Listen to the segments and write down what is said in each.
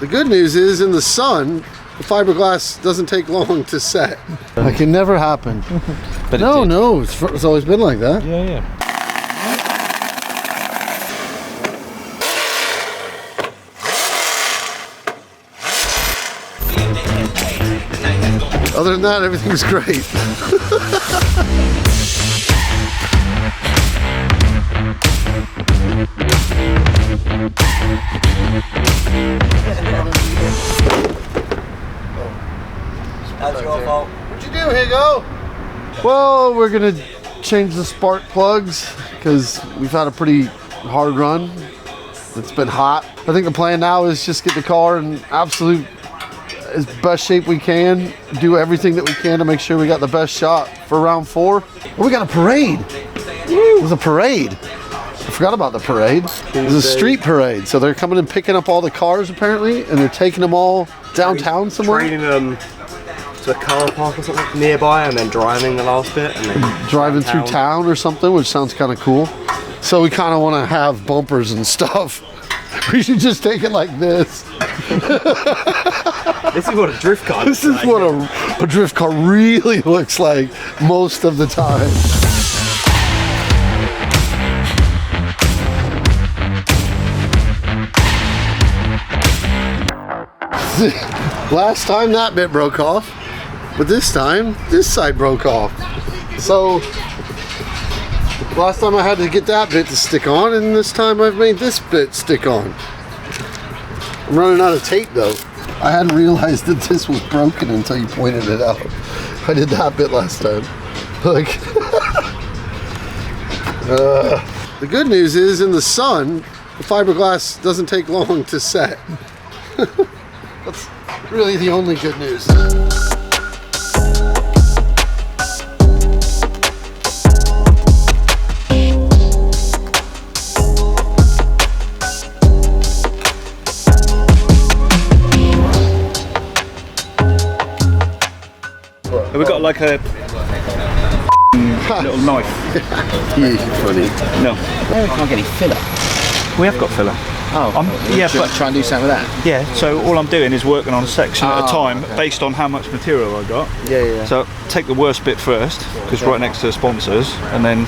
The good news is, in the sun, the fiberglass doesn't take long to set. That can never happen. But no, it's always been like that. Yeah. Other than that, everything's great. That's your fault. What'd you do, Higgo? Well, we're gonna change the spark plugs because we've had a pretty hard run. It's been hot. I think the plan now is just get the car in absolute as best shape we can, do everything that we can to make sure we got the best shot for round 4. Oh, we got a parade. There's a parade. I forgot about the parade. There's a street parade. So they're coming and picking up all the cars apparently, and they're taking them all downtown somewhere. Training them to a car park or something nearby, and then driving the last bit, and then driving through town or something, which sounds kind of cool. So we kind of want to have bumpers and stuff. We should just take it like this. This is what a drift car looks like. This is what a drift car really looks like most of the time. Last time that bit broke off, but this time this side broke off. So last time I had to get that bit to stick on, and this time I've made this bit stick on. I'm running out of tape though. I hadn't realized that this was broken until you pointed it out. I did that bit last time. Look. The good news is, in the sun, the fiberglass doesn't take long to set. That's really the only good news. Have we got like a little knife? You're funny. No. We can't get any filler. We have got filler. Oh, yeah, but try and do something with that. Yeah, so all I'm doing is working on a section at a time based on how much material I got. Yeah. So take the worst bit first, because right next to the sponsors, and then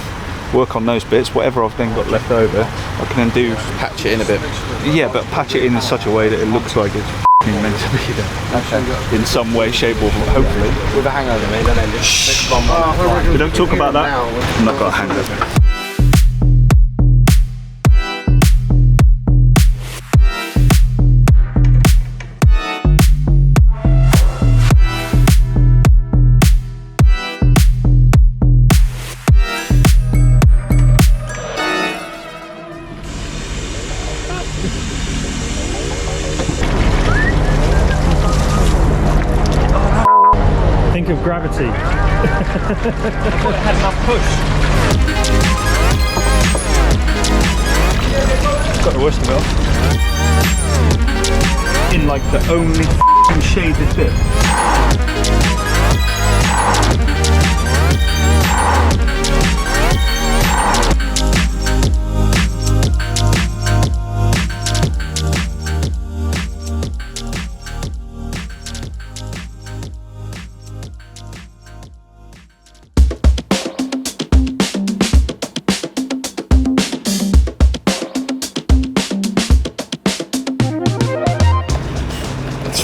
work on those bits. Whatever I've then got left over, I can then do patch it in a bit. Yeah, but patch it in such a way that it looks like it's meant to be there. Okay. In some way, shape, or hopefully. With a hangover, mate, don't end it. We don't talk about that. I'm not got a hangover. Think of gravity. It had enough push. Got the worst of it. In like the only shaded bit.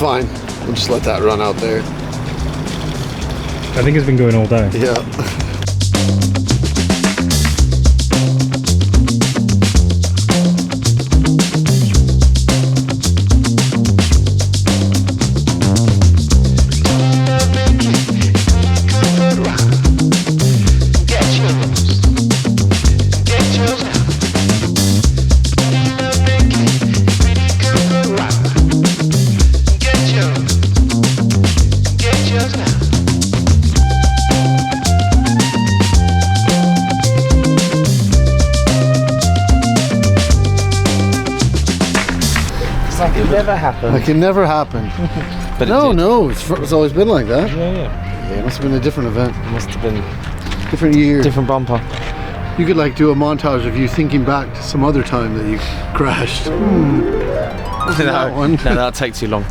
Fine, we'll just let that run out there. I think it's been going all day. Yeah. Never happen. That can never happen. But no, it's always been like that. Yeah. It must have been a different event. It must have been different year. different bumper. You could like do a montage of you thinking back to some other time that you crashed. that one. No, that'll take too long.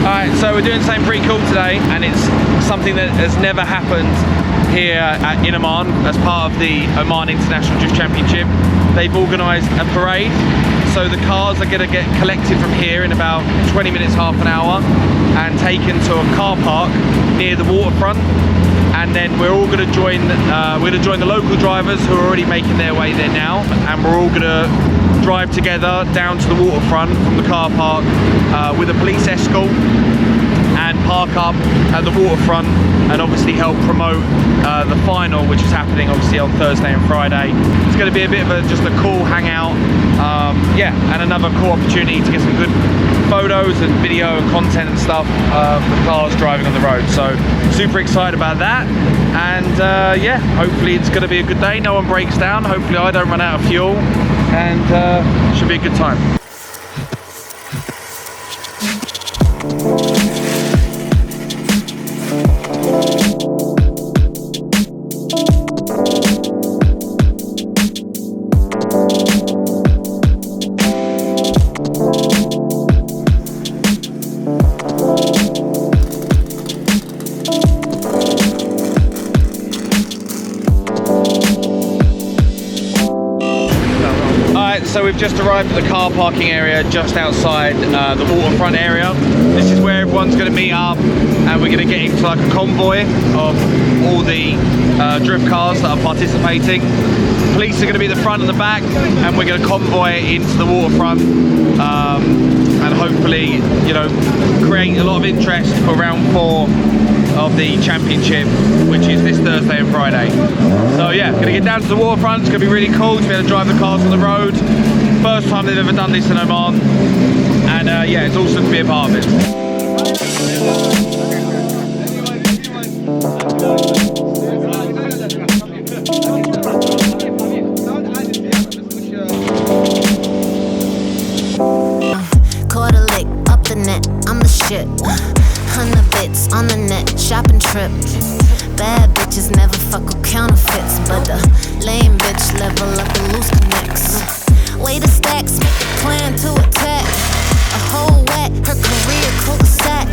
Alright, so we're doing something pretty cool today, and it's something that has never happened here in Oman as part of the Oman International Drift Championship. They've organised a parade, so the cars are going to get collected from here in about 20 minutes, half an hour, and taken to a car park near the waterfront. And then we're all going to join. We're going to join the local drivers who are already making their way there now, and we're all going to drive together down to the waterfront from the car park with a police escort and park up at the waterfront and obviously help promote the final, which is happening obviously on Thursday and Friday. It's going to be a bit of just a cool hangout, yeah, and another cool opportunity to get some good photos and video and content and stuff of the cars driving on the road. So super excited about that, and yeah, hopefully it's going to be a good day. No one breaks down. Hopefully I don't run out of fuel, and should be a good time. So we've just arrived at the car parking area just outside the waterfront area. This is where everyone's going to meet up, and we're going to get into like a convoy of all the drift cars that are participating. Police are going to be at the front and the back, and we're going to convoy into the waterfront, and hopefully, you know, create a lot of interest for round 4 of the championship, which is this Thursday and Friday. So yeah, gonna get down to the waterfront. It's gonna be really cool to be able to drive the cars on the road. First time they've ever done this in Oman, and yeah, it's awesome to be a part of it. Caught a lick up the net, I'm the shit. 100 bits on the net, shopping trip. Bad bitches never fuck with counterfeits, but the lame bitch level up the loose connects. Way the stacks, make a plan to attack. A whole whack, her career cul-de-sac.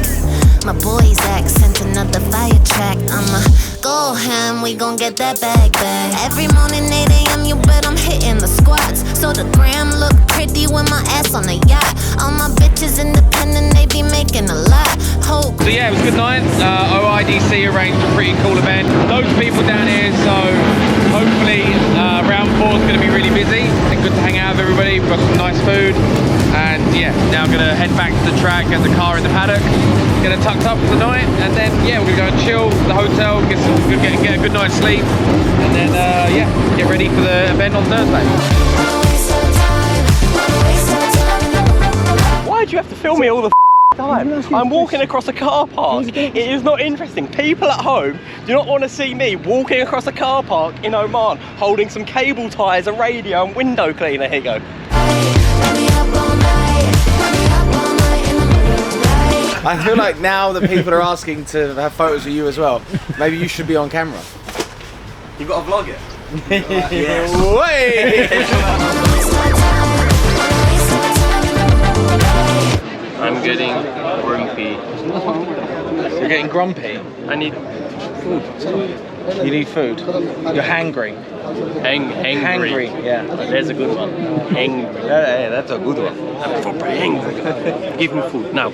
My boy's accent, another fire track. I'ma go ham, we gon' get that bag back. Every morning 8 AM, you bet I'm hitting the squats. So the gram look pretty with my ass on the yacht. All my bitches independent, they be making a lot. Hope. So yeah, it was a good night. OIDC arranged a pretty cool event. Loads of people down here, so hopefully round 4 is going to be really busy and good to hang out with everybody. We've got some nice food, and yeah, now I'm going to head back to the track, get the car in the paddock, get it tucked up for the night, and then yeah, we're going to go and chill at the hotel, get a good night's sleep, and then yeah, get ready for the event on Thursday. Why do you have to film me all the time? I'm walking across a car park. It is not interesting. People at home do not want to see me walking across a car park in Oman holding some cable ties, a radio and window cleaner. Here you go. I feel like now that people are asking to have photos of you as well, maybe you should be on camera. You've got to vlog it. Yes. I'm getting grumpy. You're getting grumpy. I need food. You need food. You're hangry. Hangry. Yeah. There's a good one. Hangry. Yeah, that's a good one. I'm proper hangry. Give me food now.